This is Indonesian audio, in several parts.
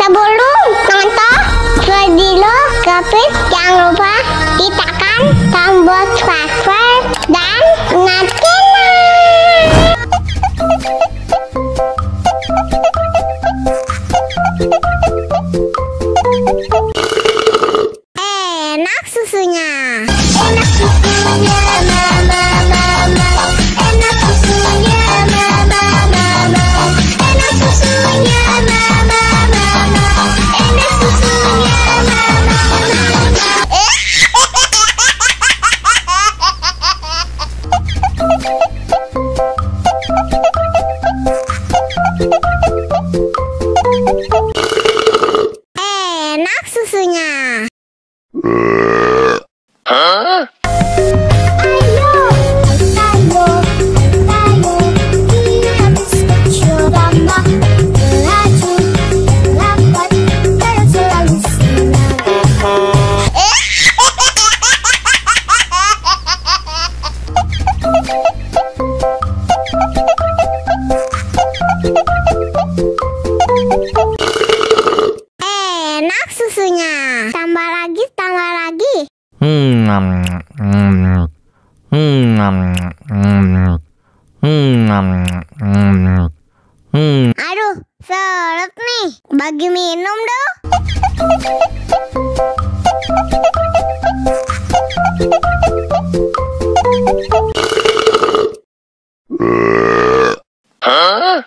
Sebelum nonton video Gapit, jangan lupa tekan tombol subscribe dan nyalakan. Enak susunya. Enak susunya, mama, mama. Enak susunya, mama, mama. Enak susunya, mama, mama. Enak susunya, mama, mama. Enak susunya. Hah? Enak susunya. Tambah lagi, tambah lagi. Aduh, seret nih. Bagi minum dong. Hah?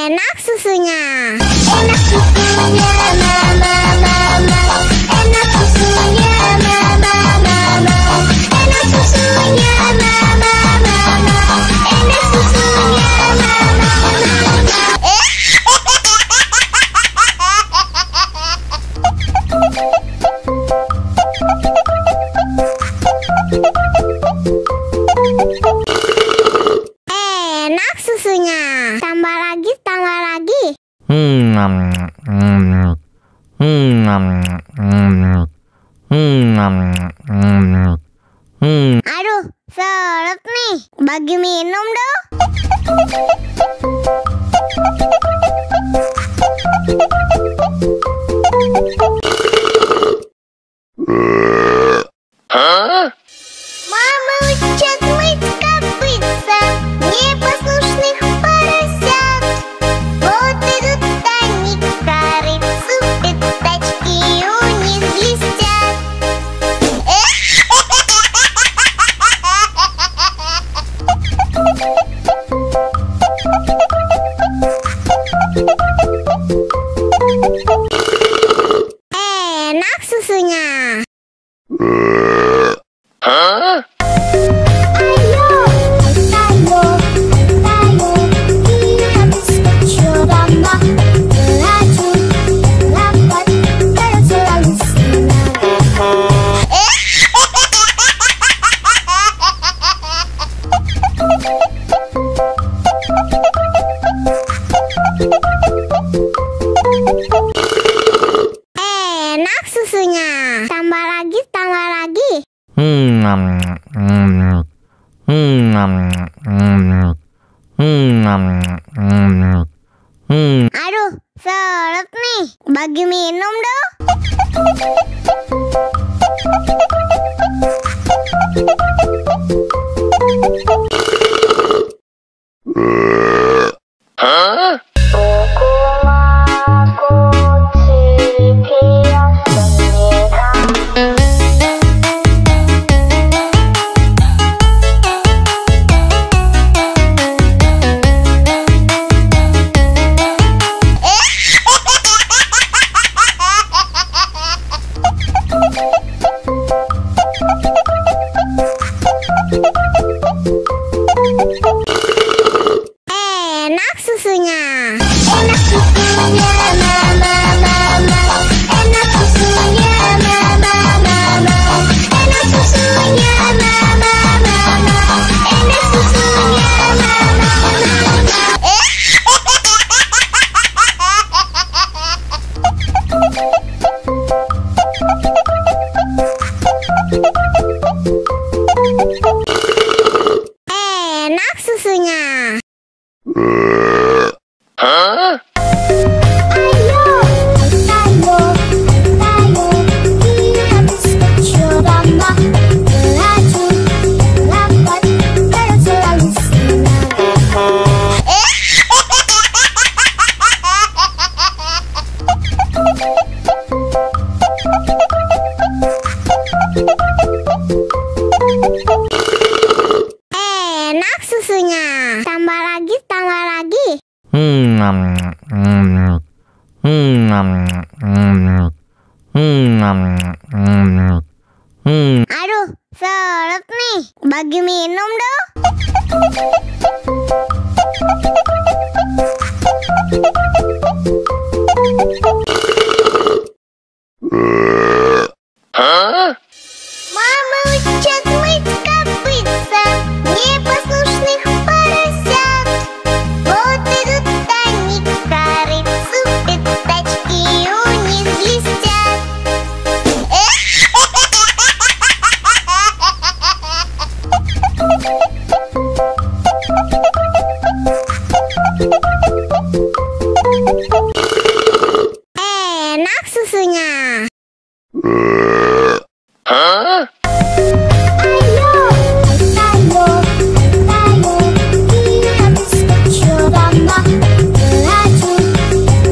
Enak susunya. Enak susunya, mama, mama. Enak susunya, mama, mama. Enak susunya, mama, mama. Enak susunya, mama, mama. Enak susunya. Tambah lagi, tambah lagi. Aduh, seret nih. Bagi minum dong. Hah? Мама учат мыть копытца непослушных поросят. Вот идут они к корыцу, пятачки у них блестят. Enak susunya. Hah? Enak susunya. Tambah lagi, tambah lagi. Aduh, seret nih. Bagi minum dong. Hah? Enak susunya. Tambah lagi, tambah lagi. Aduh, seret nih. Bagi minum dong. Huh? Мама учат мыть копытца непослушных поросят. Вот идут они к корыцу, пятачки у них блестят. Enak susunya. Huh? Ayo, dia mencoba melaju,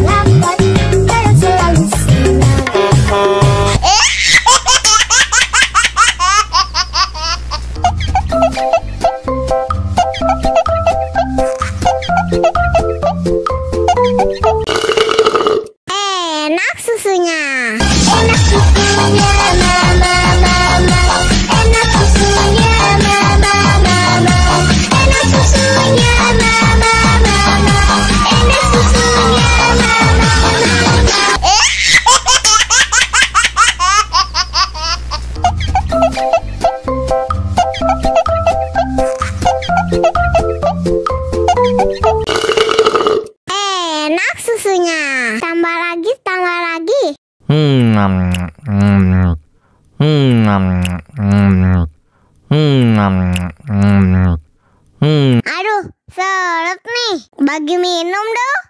lambat, dan selalu senang. Enak susunya. Enak susunya, mama, mama. Enak susunya, mama, mama. Enak susunya, mama, mama. Enak susunya, mama, Enak susunya. Tambah lagi, tambah lagi. Aduh, seret nih. Bagi minum dong.